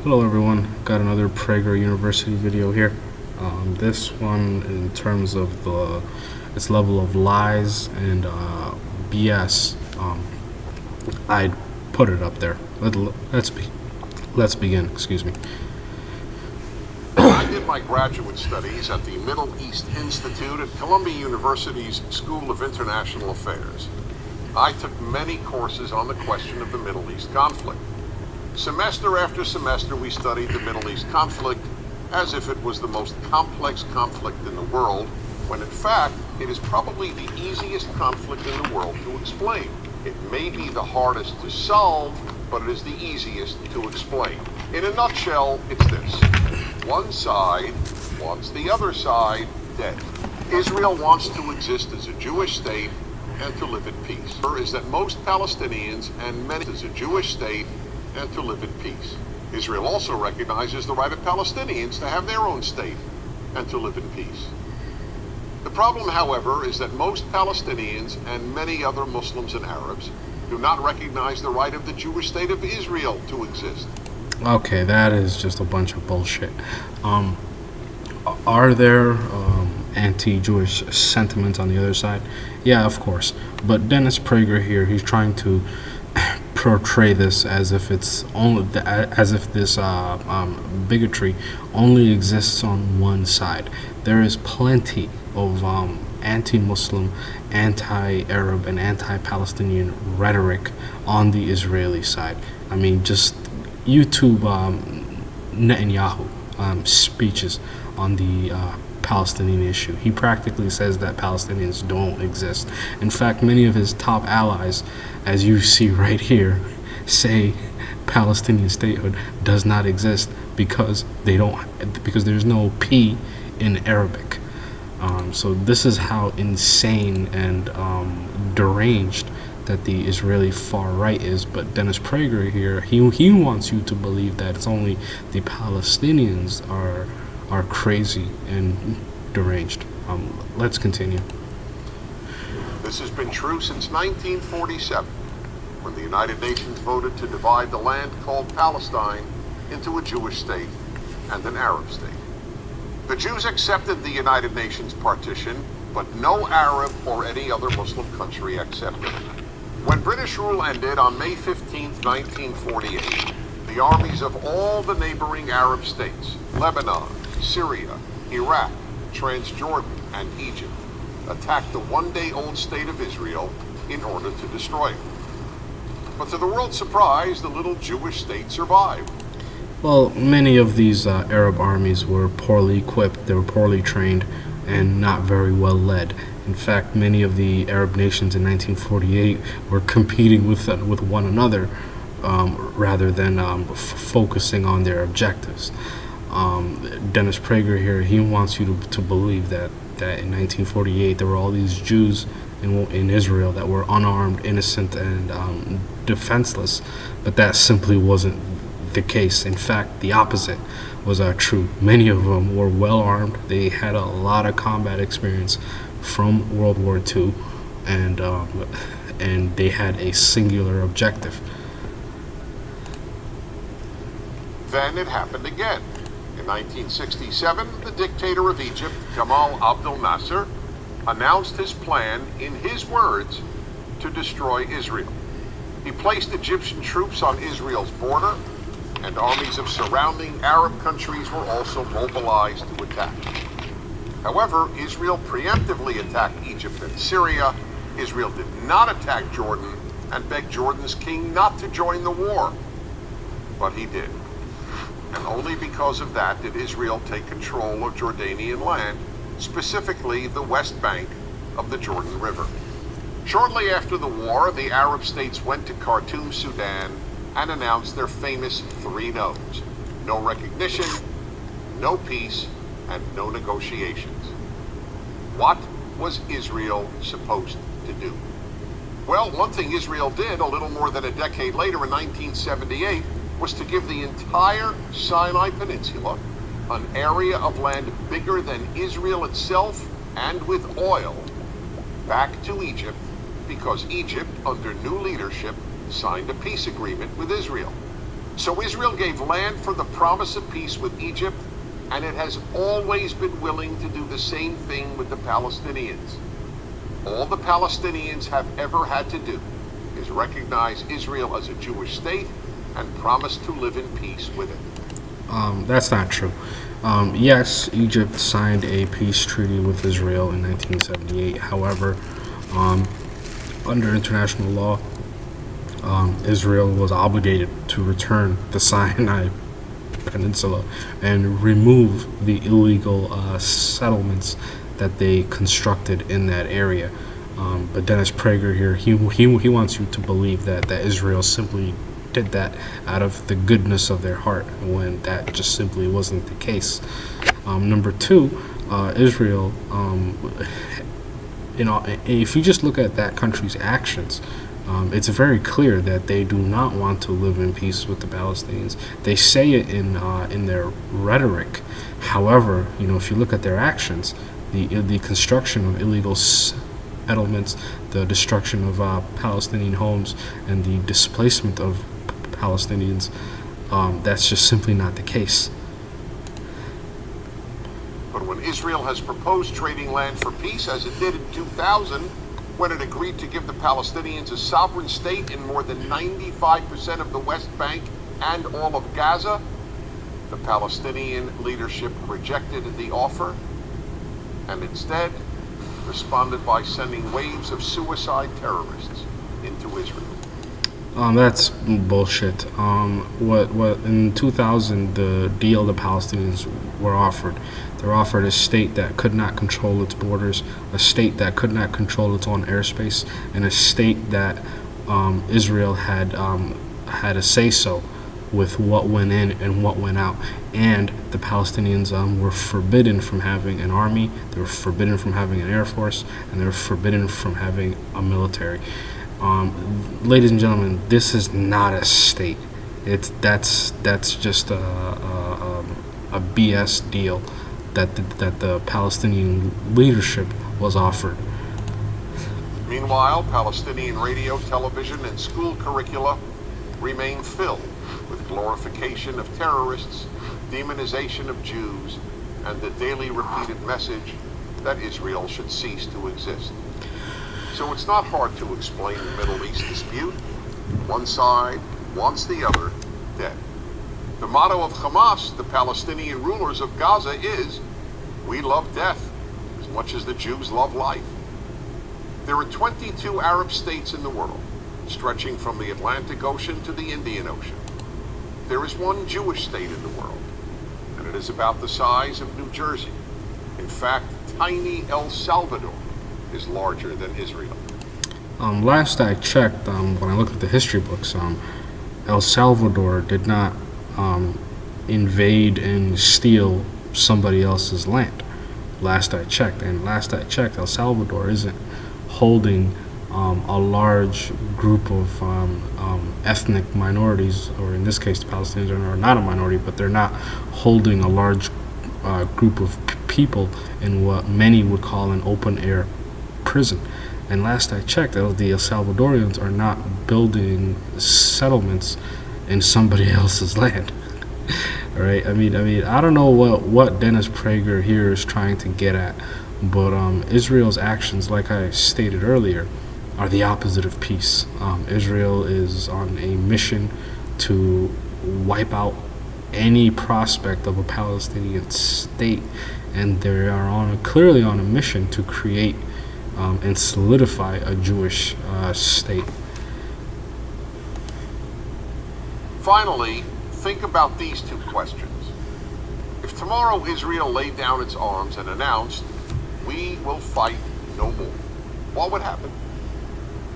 Hello everyone, got another Prager University video here. This one in terms of its level of lies and BS, I'd put it up there. Let's begin. Excuse me. I did my graduate studies at the Middle East Institute at Columbia University's School of International Affairs. I took many courses on the question of the Middle East conflict. Semester after semester, we studied the Middle East conflict as if it was the most complex conflict in the world, when in fact, it is probably the easiest conflict in the world to explain. It may be the hardest to solve, but it is the easiest to explain. In a nutshell, it's this. One side wants the other side dead. Israel wants to exist as a Jewish state and to live at peace. Is that most Palestinians and many as a Jewish state and to live in peace. Israel also recognizes the right of Palestinians to have their own state and to live in peace. The problem, however, is that most Palestinians and many other Muslims and Arabs do not recognize the right of the Jewish state of Israel to exist. Okay, that is just a bunch of bullshit. Are there anti-Jewish sentiments on the other side? Yeah, of course. But Dennis Prager here, he's trying to portray this as if it's only as if this bigotry only exists on one side. There is plenty of anti-Muslim, anti-Arab, and anti-Palestinian rhetoric on the Israeli side. I mean, just YouTube Netanyahu speeches on the Palestinian issue. He practically says that Palestinians don't exist. In fact, many of his top allies, as you see right here, say Palestinian statehood does not exist because there's no P in Arabic. So this is how insane and deranged that the Israeli far right is. But Dennis Prager here, he wants you to believe that it's only the Palestinians are crazy and deranged. Let's continue. This has been true since 1947, when the United Nations voted to divide the land called Palestine into a Jewish state and an Arab state. The Jews accepted the United Nations partition, but no Arab or any other Muslim country accepted it. When British rule ended on May 15, 1948, the armies of all the neighboring Arab states, Lebanon, Syria, Iraq, Transjordan, and Egypt, attacked the one-day-old state of Israel in order to destroy it. But to the world's surprise, the little Jewish state survived. Well, many of these Arab armies were poorly equipped, they were poorly trained, and not very well led. In fact, many of the Arab nations in 1948 were competing with one another rather than focusing on their objectives. Dennis Prager here, he wants you to believe that in 1948 there were all these Jews in Israel that were unarmed, innocent, and defenseless, but that simply wasn't the case. In fact, the opposite was true. Many of them were well armed. They had a lot of combat experience from World War II, and they had a singular objective. Then it happened again. In 1967, the dictator of Egypt, Gamal Abdel Nasser, announced his plan, in his words, to destroy Israel. He placed Egyptian troops on Israel's border, and armies of surrounding Arab countries were also mobilized to attack. However, Israel preemptively attacked Egypt and Syria. Israel did not attack Jordan and begged Jordan's king not to join the war. But he did. And only because of that did Israel take control of Jordanian land, specifically the West Bank of the Jordan River. Shortly after the war, the Arab states went to Khartoum, Sudan, and announced their famous three no's: no recognition, no peace, and no negotiations. What was Israel supposed to do? Well, one thing Israel did a little more than a decade later in 1978 was to give the entire Sinai Peninsula, an area of land bigger than Israel itself and with oil, back to Egypt, because Egypt, under new leadership, signed a peace agreement with Israel. So Israel gave land for the promise of peace with Egypt, and it has always been willing to do the same thing with the Palestinians. All the Palestinians have ever had to do is recognize Israel as a Jewish state and promise to live in peace with it. That's not true. Yes, Egypt signed a peace treaty with Israel in 1978. However, under international law, Israel was obligated to return the Sinai Peninsula and remove the illegal settlements that they constructed in that area. But Dennis Prager here, he wants you to believe that Israel simply did that out of the goodness of their heart, when that just simply wasn't the case. Number two, Israel, if you just look at that country's actions, it's very clear that they do not want to live in peace with the Palestinians. They say it in their rhetoric. However, if you look at their actions, the construction of illegal settlements, the destruction of Palestinian homes, and the displacement of Palestinians, that's just simply not the case. But when Israel has proposed trading land for peace, as it did in 2000, when it agreed to give the Palestinians a sovereign state in more than 95% of the West Bank and all of Gaza, the Palestinian leadership rejected the offer and instead responded by sending waves of suicide terrorists into Israel. That's bullshit. What in 2000, the deal the Palestinians were offered, they're offered a state that could not control its borders, a state that could not control its own airspace, and a state that Israel had a say-so with what went in and what went out. And the Palestinians were forbidden from having an army, they were forbidden from having an air force, and they were forbidden from having a military. Ladies and gentlemen, this is not a state. That's just a BS deal that the Palestinian leadership was offered. Meanwhile, Palestinian radio, television, and school curricula remain filled with glorification of terrorists, demonization of Jews, and the daily repeated message that Israel should cease to exist. So it's not hard to explain the Middle East dispute. One side wants the other dead. The motto of Hamas, the Palestinian rulers of Gaza, is, "We love death as much as the Jews love life." There are 22 Arab states in the world, stretching from the Atlantic Ocean to the Indian Ocean. There is one Jewish state in the world, and it is about the size of New Jersey. In fact, tiny El Salvador is larger than Israel. Last I checked, when I looked at the history books, El Salvador did not invade and steal somebody else's land. Last I checked, El Salvador isn't holding a large group of ethnic minorities, or in this case, the Palestinians are not a minority, but they're not holding a large group of people in what many would call an open-air prison. And last I checked, the El Salvadorians are not building settlements in somebody else's land. All right. I mean, I don't know what Dennis Prager here is trying to get at, but Israel's actions, like I stated earlier, are the opposite of peace. Israel is on a mission to wipe out any prospect of a Palestinian state, and they are clearly on a mission to create and solidify a Jewish state. Finally, think about these two questions. If tomorrow Israel laid down its arms and announced, "We will fight no more," what would happen?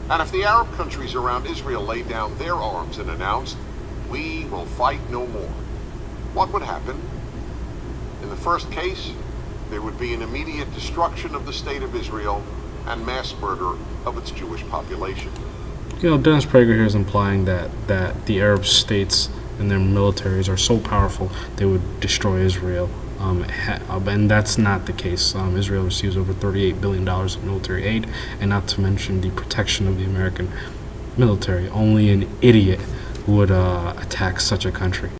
And if the Arab countries around Israel laid down their arms and announced, "We will fight no more," what would happen? In the first case, there would be an immediate destruction of the state of Israel and mass murder of its Jewish population. Dennis Prager here is implying that the Arab states and their militaries are so powerful they would destroy Israel. And that's not the case. Israel receives over $38 billion in military aid, and not to mention the protection of the American military. Only an idiot would attack such a country.